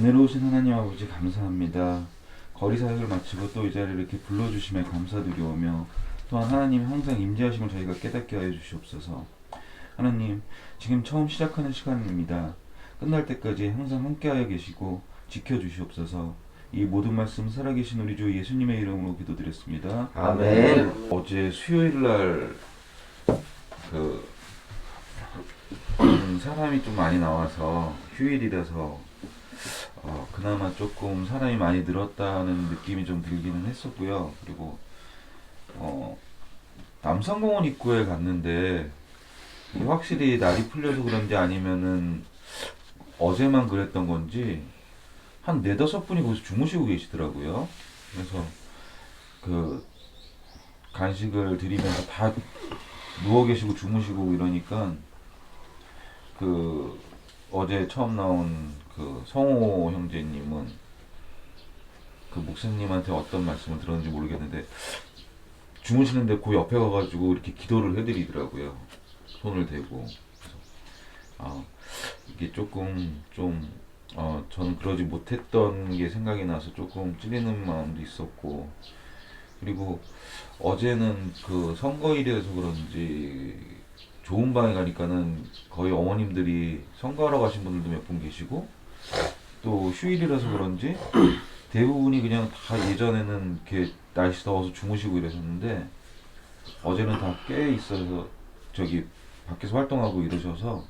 은혜로우신 하나님 아버지 감사합니다. 거리 사역을 마치고 또 이 자리를 이렇게 불러주심에 감사드리오며 또한 하나님 항상 임재하심을 저희가 깨닫게 하여 주시옵소서. 하나님, 지금 처음 시작하는 시간입니다. 끝날 때까지 항상 함께하여 계시고 지켜주시옵소서. 이 모든 말씀 살아계신 우리 주 예수님의 이름으로 기도드렸습니다. 아멘. 어제 수요일 날 사람이 좀 많이 나와서 휴일이라서 그나마 조금 사람이 많이 늘었다는 느낌이 좀 들기는 했었고요. 그리고 남산공원 입구에 갔는데 확실히 날이 풀려서 그런지 아니면은 어제만 그랬던 건지 한 4-5분이 거기서 주무시고 계시더라고요. 그래서 그 간식을 드리면서 다 누워 계시고 주무시고 이러니까 그 어제 처음 나온 그 성호 형제님은 그 목사님한테 어떤 말씀을 들었는지 모르겠는데 주무시는데 그 옆에 가가지고 이렇게 기도를 해드리더라고요. 손을 대고. 그래서 이게 조금 저는 그러지 못했던 게 생각이 나서 조금 찔리는 마음도 있었고, 그리고 어제는 그 선거일이라서 그런지 좋은 방에 가니까는 거의 어머님들이 선거하러 가신 분들도 몇 분 계시고, 또 휴일이라서 그런지 대부분이 그냥 다 예전에는 이렇게 날씨 더워서 주무시고 이러셨는데 어제는 다 깨 있어서 저기 밖에서 활동하고 이러셔서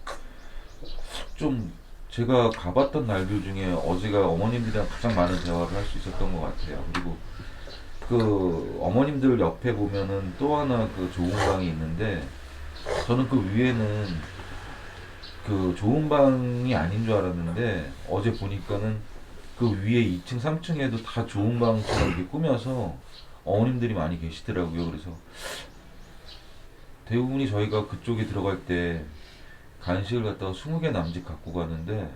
좀 제가 가봤던 날들 중에 어제가 어머님들이랑 가장 많은 대화를 할 수 있었던 것 같아요. 그리고 그 어머님들 옆에 보면은 또 하나 그 좋은 방이 있는데 저는 그 위에는 그 좋은 방이 아닌 줄 알았는데 어제 보니까는 그 위에 2층, 3층에도 다 좋은 방처럼 이렇게 꾸며서 어머님들이 많이 계시더라고요. 그래서 대부분이 저희가 그쪽에 들어갈 때 간식을 갖다가 20개 남짓 갖고 가는데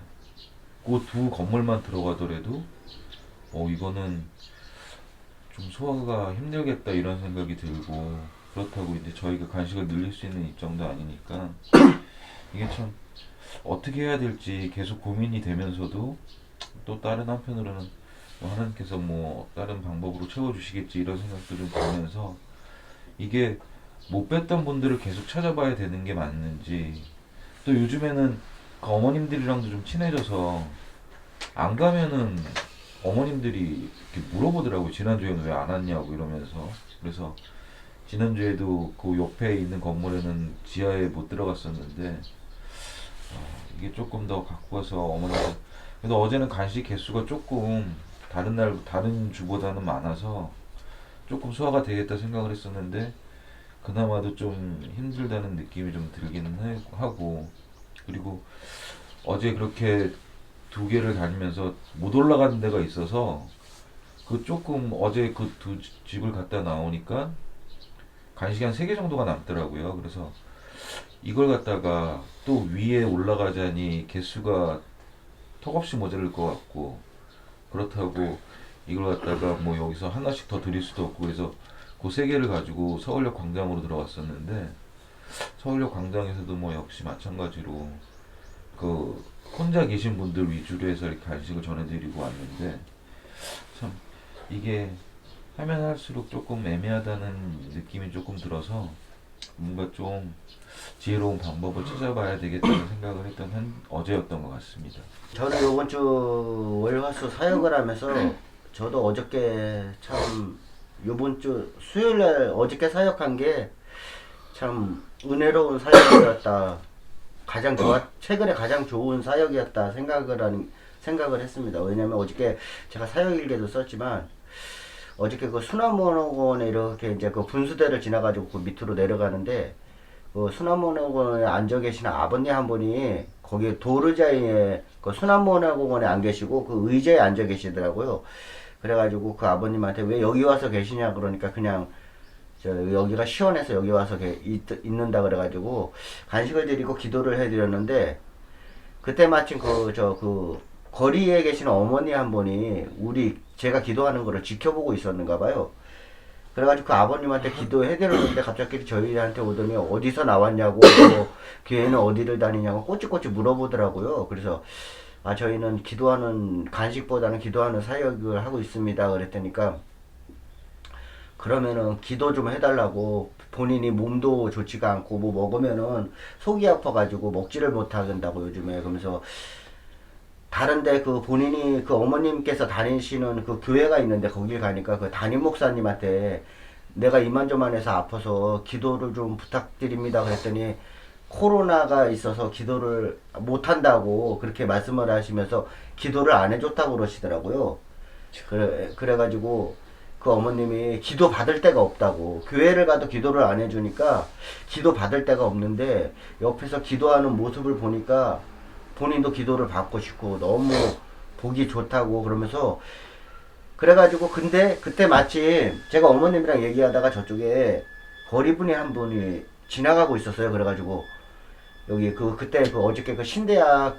그 두 건물만 들어가더라도 이거는 좀 소화가 힘들겠다 이런 생각이 들고, 그렇다고 이제 저희가 간식을 늘릴 수 있는 입장도 아니니까 이게 참 어떻게 해야 될지 계속 고민이 되면서도 또 다른 한편으로는 하나님께서 뭐 다른 방법으로 채워주시겠지 이런 생각도 좀 들면서 이게 못 뵀던 분들을 계속 찾아봐야 되는 게 맞는지, 또 요즘에는 그 어머님들이랑도 좀 친해져서 안 가면은 어머님들이 이렇게 물어보더라고요. 지난주에는 왜 안 왔냐고 이러면서. 그래서 지난주에도 그 옆에 있는 건물에는 지하에 못 들어갔었는데 이게 조금 더 갖고 가서 어머니들, 그래도 어제는 간식 개수가 조금 다른 주보다는 많아서 조금 소화가 되겠다 생각을 했었는데 그나마도 좀 힘들다는 느낌이 좀 들기는 하고, 그리고 어제 그렇게 2개를 다니면서 못 올라가는 데가 있어서 그 조금 어제 그 두 집을 갔다 나오니까 간식이 한 3개 정도가 남더라고요. 그래서 이걸 갖다가 또 위에 올라가자니 개수가 턱없이 모자랄 것 같고, 그렇다고 이걸 갖다가 뭐 여기서 하나씩 더 드릴 수도 없고, 그래서 그 3개를 가지고 서울역 광장으로 들어갔었는데 서울역 광장에서도 뭐 역시 마찬가지로 그 혼자 계신 분들 위주로 해서 이렇게 간식을 전해드리고 왔는데 참 이게 하면 할수록 조금 애매하다는 느낌이 조금 들어서 뭔가 좀 지혜로운 방법을 찾아봐야 되겠다는 생각을 했던 어제였던 것 같습니다. 저는 요번 주 월화수 사역을 하면서 저도 어저께 참 요번 주 수요일날 어저께 사역한 게 참 은혜로운 사역이었다. 최근에 가장 좋은 사역이었다 생각을 했습니다. 왜냐면 어저께 제가 사역일기도 썼지만 어저께 그 수남원원에 이렇게 이제 그 분수대를 지나가지고 그 밑으로 내려가는데 그 수남원원에 앉아 계시는 아버님 한 분이 거기 도르자에 그 수남원원에 안 계시고 그 의자에 앉아 계시더라고요. 그래가지고 그 아버님한테 왜 여기 와서 계시냐 그러니까 그냥 여기가 시원해서 여기 와서 있는다 그래가지고 간식을 드리고 기도를 해드렸는데 그때 마침 그 거리에 계시는 어머니 한 분이 제가 기도하는 거를 지켜보고 있었는가 봐요. 그래가지고 그 아버님한테 기도해드렸는데 갑자기 저희한테 오더니 어디서 나왔냐고 뭐 교회는 어디를 다니냐고 꼬치꼬치 물어보더라고요. 그래서 저희는 기도하는 간식보다는 기도하는 사역을 하고 있습니다. 그랬더니까 그러면은 기도 좀 해달라고, 본인이 몸도 좋지가 않고 뭐 먹으면은 속이 아파가지고 먹지를 못하겠다고 요즘에. 그러면서 다른데 그 본인이 그 어머님께서 다니시는 그 교회가 있는데 거길 가니까 그 담임 목사님한테 내가 이만저만해서 아파서 기도를 좀 부탁드립니다 그랬더니 코로나가 있어서 기도를 못한다고 그렇게 말씀을 하시면서 기도를 안 해줬다고 그러시더라고요. 그래가지고 그 어머님이 기도 받을 데가 없다고, 교회를 가도 기도를 안 해주니까 기도 받을 데가 없는데 옆에서 기도하는 모습을 보니까 본인도 기도를 받고 싶고 너무 보기 좋다고 그러면서, 그래가지고 근데 그때 마침 제가 어머님이랑 얘기하다가 저쪽에 거리분이 한 분이 지나가고 있었어요. 그래가지고 여기 그때 어저께 신대학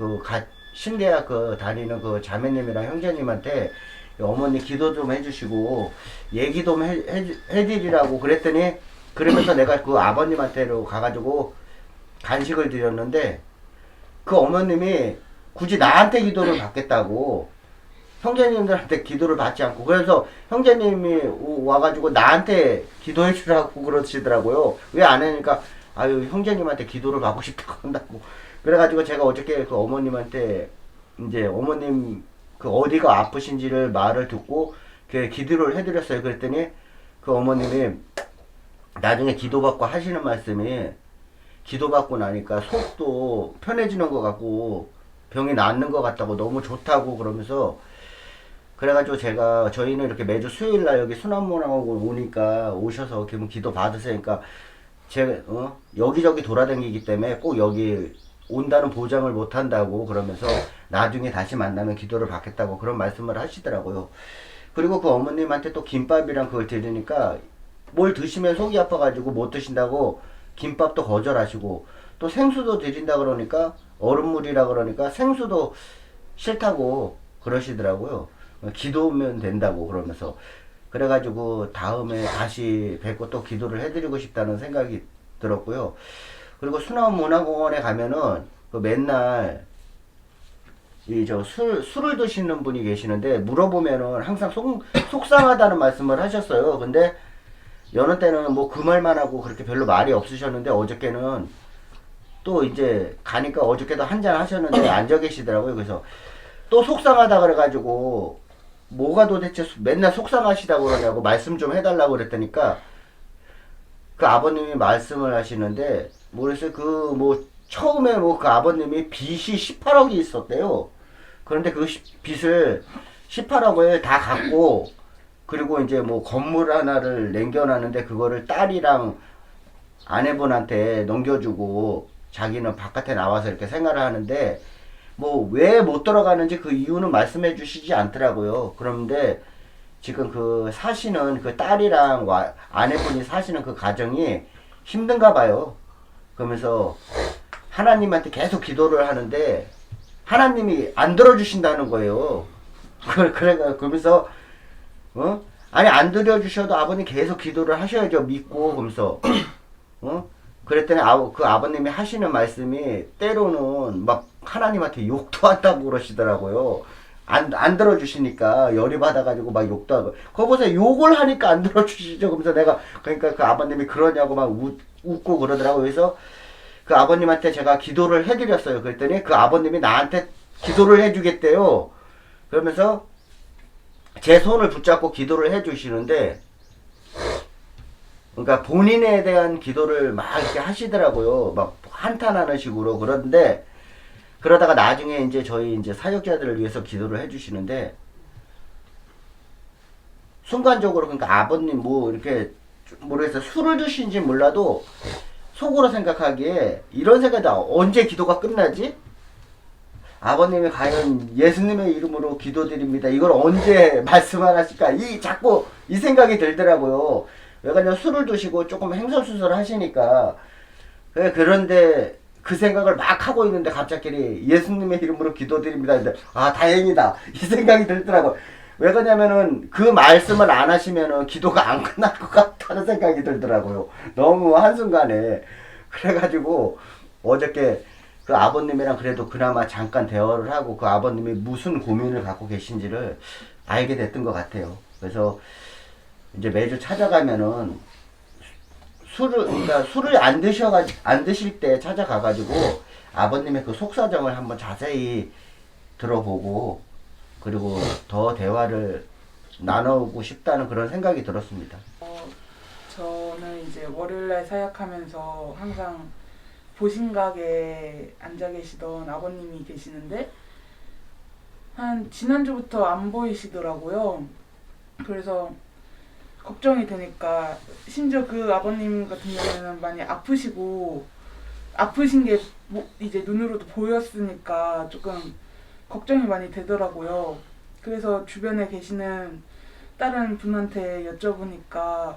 다니는 그 자매님이랑 형제님한테 어머니 기도 좀 해주시고 얘기 좀 해드리라고 그랬더니, 그러면서 내가 그 아버님한테로 가가지고 간식을 드렸는데 그 어머님이 굳이 나한테 기도를 받겠다고, 형제님들한테 기도를 받지 않고, 그래서 형제님이 와가지고 나한테 기도해 주라고 그러시더라고요. 왜 안 하니까 아유 형제님한테 기도를 받고 싶다고 한다고. 그래가지고 제가 어저께 그 어머님한테 이제 어머님 그 어디가 아프신지를 말을 듣고 그 기도를 해드렸어요. 그랬더니 그 어머님이 나중에 기도받고 하시는 말씀이, 기도받고 나니까 속도 편해지는 것 같고 병이 낫는 것 같다고, 너무 좋다고 그러면서, 그래가지고 저희는 이렇게 매주 수요일날 여기 순환문하고 오니까 오셔서 기분 기도 받으세요. 그러니까 여기저기 돌아다니기 때문에 꼭 여기 온다는 보장을 못 한다고 그러면서 나중에 다시 만나면 기도를 받겠다고 그런 말씀을 하시더라고요. 그리고 그 어머님한테 또 김밥이랑 그걸 드리니까 뭘 드시면 속이 아파가지고 못 드신다고 김밥도 거절하시고, 또 생수도 드린다 그러니까 얼음물이라 그러니까 생수도 싫다고 그러시더라고요. 기도면 된다고 그러면서. 그래가지고 다음에 다시 뵙고 또 기도를 해드리고 싶다는 생각이 들었고요. 그리고 순환문화공원에 가면은 그 맨날 술을 드시는 분이 계시는데 물어보면은 항상 속상하다는 말씀을 하셨어요. 근데 여느 때는 뭐 그 말만 하고 그렇게 별로 말이 없으셨는데 어저께는 또 이제 가니까 어저께도 한잔 하셨는데 앉아 계시더라고요. 그래서 또 속상하다 그래가지고 뭐가 도대체 맨날 속상하시다고 그러냐고 말씀 좀 해달라고 그랬더니까 그 아버님이 말씀을 하시는데, 모르겠어요. 처음에 그 아버님이 빚이 18억이 있었대요. 그런데 그 빚을 18억을 다 갚고, 그리고 이제 뭐 건물 하나를 남겨놨는데 그거를 딸이랑 아내분한테 넘겨주고 자기는 바깥에 나와서 이렇게 생활을 하는데, 뭐 왜 못 들어가는지 그 이유는 말씀해 주시지 않더라고요. 그런데 지금 사시는 그 딸이랑 아내분이 사시는 그 가정이 힘든가 봐요. 그러면서 하나님한테 계속 기도를 하는데 하나님이 안 들어주신다는 거예요. 그러면서 아니 안 들어주셔도 아버님 계속 기도를 하셔야죠. 믿고. 그러면서 그랬더니 그 아버님이 하시는 말씀이 때로는 막 하나님한테 욕도 한다고 그러시더라고요. 안 들어주시니까 열이 받아가지고 막 욕도 하고. 그거 보세요. 욕을 하니까 안 들어주시죠. 그러면서 그러니까 그 아버님이 그러냐고 막 웃고 그러더라고요. 그래서 그 아버님한테 제가 기도를 해드렸어요. 그랬더니 그 아버님이 나한테 기도를 해주겠대요. 그러면서 제 손을 붙잡고 기도를 해주시는데, 그러니까 본인에 대한 기도를 막 이렇게 하시더라고요. 막 한탄하는 식으로. 그런데 그러다가 나중에 이제 저희 이제 사역자들을 위해서 기도를 해주시는데, 순간적으로 그러니까 아버님 뭐 이렇게 모르겠어요. 술을 드신지 몰라도 속으로 생각하기에 이런 생각이 나. 언제 기도가 끝나지? 아버님이 과연 예수님의 이름으로 기도드립니다. 이걸 언제 말씀하실까? 자꾸 이 생각이 들더라고요. 왜 그러냐면 술을 드시고 조금 행설수설 하시니까. 그런데 그 생각을 막 하고 있는데 갑자기 예수님의 이름으로 기도드립니다. 근데 다행이다. 이 생각이 들더라고요. 왜 그러냐면은 그 말씀을 안 하시면은 기도가 안 끝날 것 같다는 생각이 들더라고요. 너무 한순간에. 그래가지고 어저께 그 아버님이랑 그래도 그나마 잠깐 대화를 하고 그 아버님이 무슨 고민을 갖고 계신지를 알게 됐던 것 같아요. 그래서 이제 매주 찾아가면은 그러니까 술을 안 드실 때 찾아가가지고 아버님의 그 속사정을 한번 자세히 들어보고 그리고 더 대화를 나누고 싶다는 그런 생각이 들었습니다. 저는 이제 월요일날 사역하면서 항상 보신각에 앉아 계시던 아버님이 계시는데 한 지난주부터 안 보이시더라고요. 그래서 걱정이 되니까 심지어 그 아버님 같은 경우에는 많이 아프신 게 이제 눈으로도 보였으니까 조금 걱정이 많이 되더라고요. 그래서 주변에 계시는 다른 분한테 여쭤보니까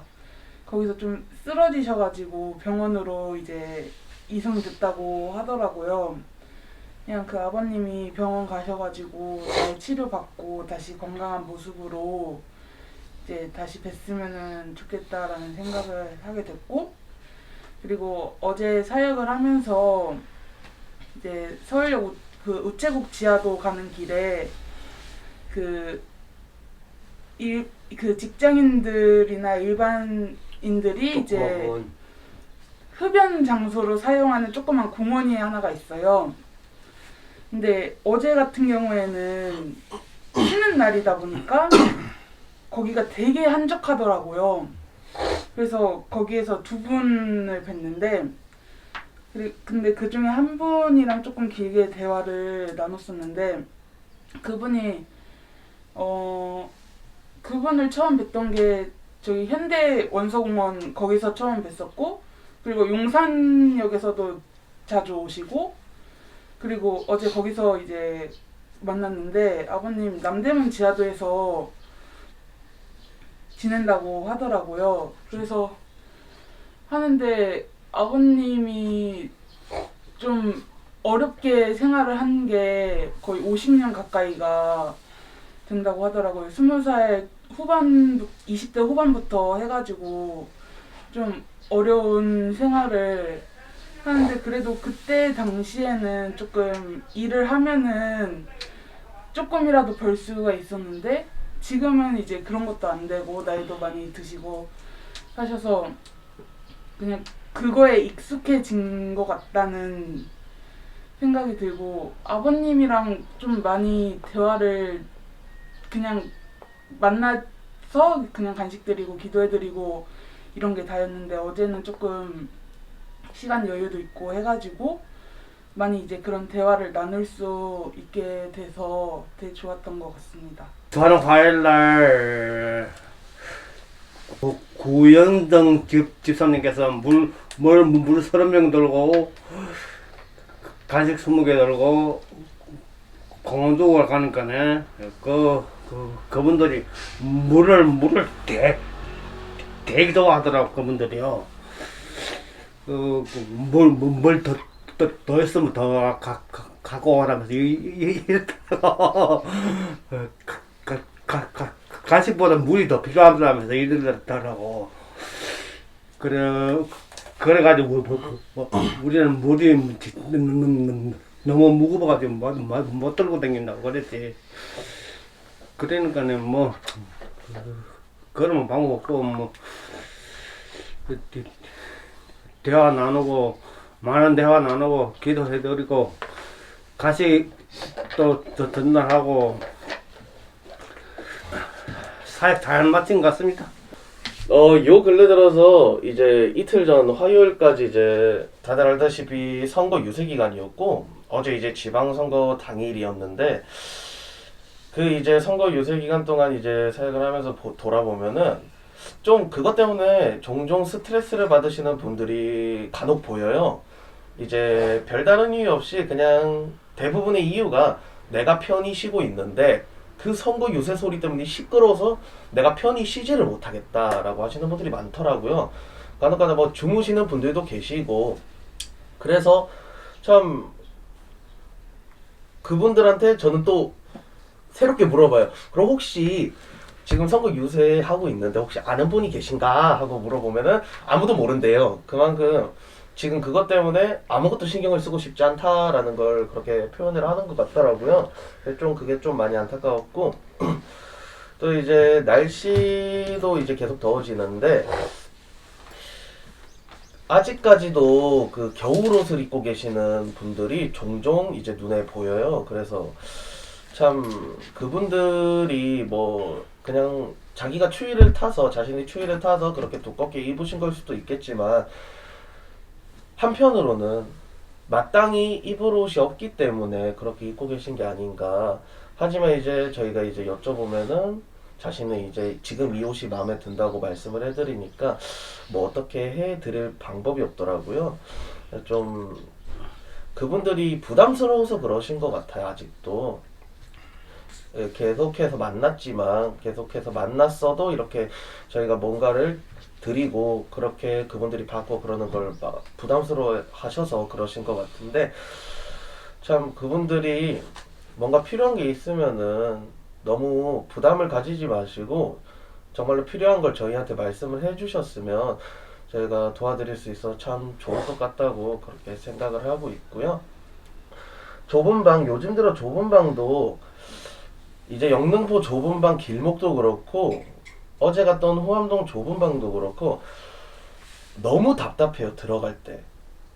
거기서 좀 쓰러지셔가지고 병원으로 이제 이송됐다고 하더라고요. 그냥 그 아버님이 병원 가셔가지고 잘 치료받고 다시 건강한 모습으로 이제 다시 뵀으면 좋겠다라는 생각을 하게 됐고, 그리고 어제 사역을 하면서 이제 서울역 그 우체국 지하도 가는 길에 그 직장인들이나 일반인들이 이제 흡연 장소로 사용하는 조그만 공원이 하나가 있어요. 근데 어제 같은 경우에는 쉬는 날이다 보니까 거기가 되게 한적하더라고요. 그래서 거기에서 두 분을 뵀는데 근데 그 중에 한 분이랑 조금 길게 대화를 나눴었는데 그분이 그분을 처음 뵀던 게 저기 현대 원서공원 거기서 처음 뵀었고, 그리고 용산역에서도 자주 오시고, 그리고 어제 거기서 이제 만났는데 아버님 남대문 지하도에서 지낸다고 하더라고요. 그래서 하는데 아버님이 좀 어렵게 생활을 한 게 거의 50년 가까이가 된다고 하더라고요. 20살 후반, 20대 후반부터 해가지고 좀 어려운 생활을 하는데, 그래도 그때 당시에는 조금 일을 하면은 조금이라도 벌 수가 있었는데 지금은 이제 그런 것도 안 되고 나이도 많이 드시고 하셔서 그냥 그거에 익숙해진 것 같다는 생각이 들고, 아버님이랑 좀 많이 대화를 그냥 만나서 그냥 간식 드리고 기도해드리고 이런 게 다였는데 어제는 조금 시간 여유도 있고 해가지고 많이 이제 그런 대화를 나눌 수 있게 돼서 되게 좋았던 것 같습니다. 저는 화요일날 구영등 집사님께서 물 30명 들고 간식 20개 들고 공원도 가니까네 그분들이 물을 대기도 하더라고. 그분들이요. 더 있으면 더 갖고 오라면서 이랬다가 간식보다 물이 더 필요하다면서 이러더라고. 그래가지고 우리는 물이 너무 무거워가지고 못 들고 다닌다고 그랬지. 그러니까는 뭐 그러면 방법 없고 뭐 대화 나누고 많은 대화 나누고 기도해드리고 같이 또 전달하고 사역 잘 마친 것 같습니다. 요 근래 들어서 이제 이틀 전 화요일까지 이제 다들 알다시피 선거 유세 기간이었고, 어제 이제 지방선거 당일이었는데, 그 이제 선거 유세 기간 동안 이제 사역을 하면서 돌아보면은 좀 그것 때문에 종종 스트레스를 받으시는 분들이 간혹 보여요. 이제 별다른 이유 없이 그냥 대부분의 이유가 내가 편히 쉬고 있는데 그 선거 유세 소리 때문에 시끄러워서 내가 편히 쉬지를 못하겠다라고 하시는 분들이 많더라고요. 간혹가다 뭐 주무시는 분들도 계시고, 그래서 참 그분들한테 저는 또 새롭게 물어봐요. 그럼 혹시 지금 선거 유세하고 있는데 혹시 아는 분이 계신가 하고 물어보면은 아무도 모른대요. 그만큼 지금 그것 때문에 아무것도 신경을 쓰고 싶지 않다라는 걸 그렇게 표현을 하는 것 같더라고요. 그래서 좀 그게 좀 많이 안타까웠고 또 이제 날씨도 이제 계속 더워지는데 아직까지도 그 겨울옷을 입고 계시는 분들이 종종 이제 눈에 보여요. 그래서 참 그분들이 뭐 그냥 자기가 추위를 타서 자신이 추위를 타서 그렇게 두껍게 입으신 걸 수도 있겠지만 한편으로는 마땅히 입을 옷이 없기 때문에 그렇게 입고 계신 게 아닌가. 하지만 이제 저희가 이제 여쭤보면은 자신은 이제 지금 이 옷이 마음에 든다고 말씀을 해드리니까 뭐 어떻게 해드릴 방법이 없더라고요. 좀 그분들이 부담스러워서 그러신 것 같아요. 아직도 계속해서 만났지만 계속해서 만났어도 이렇게 저희가 뭔가를 드리고 그렇게 그분들이 받고 그러는 걸 막 부담스러워 하셔서 그러신 것 같은데 참 그분들이 뭔가 필요한 게 있으면은 너무 부담을 가지지 마시고 정말로 필요한 걸 저희한테 말씀을 해주셨으면 저희가 도와드릴 수 있어 참 좋을 것 같다고 그렇게 생각을 하고 있고요. 좁은 방, 요즘 들어 좁은 방도 이제 영등포 좁은 방 길목도 그렇고 어제 갔던 호암동 좁은 방도 그렇고 너무 답답해요. 들어갈 때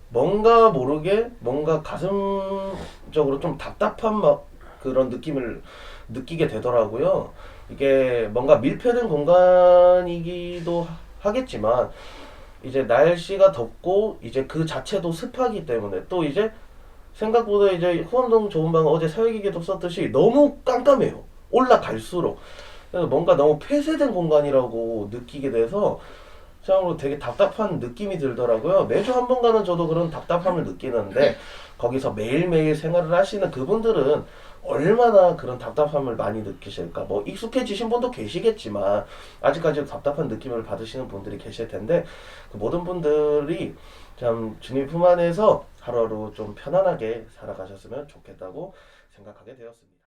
뭔가 모르게 뭔가 가슴적으로 좀 답답한 막 그런 느낌을 느끼게 되더라고요. 이게 뭔가 밀폐된 공간이기도 하겠지만 이제 날씨가 덥고 이제 그 자체도 습하기 때문에 또 이제 생각보다 이제 호암동 좁은 방은 어제 사회기계도 썼듯이 너무 깜깜해요. 올라갈수록. 그래서 뭔가 너무 폐쇄된 공간이라고 느끼게 돼서 참으로 되게 답답한 느낌이 들더라고요. 매주 한 번 가는 저도 그런 답답함을 느끼는데 거기서 매일매일 생활을 하시는 그분들은 얼마나 그런 답답함을 많이 느끼실까. 뭐 익숙해지신 분도 계시겠지만 아직까지도 답답한 느낌을 받으시는 분들이 계실 텐데 그 모든 분들이 참 주님 품 안에서 하루하루 좀 편안하게 살아가셨으면 좋겠다고 생각하게 되었습니다.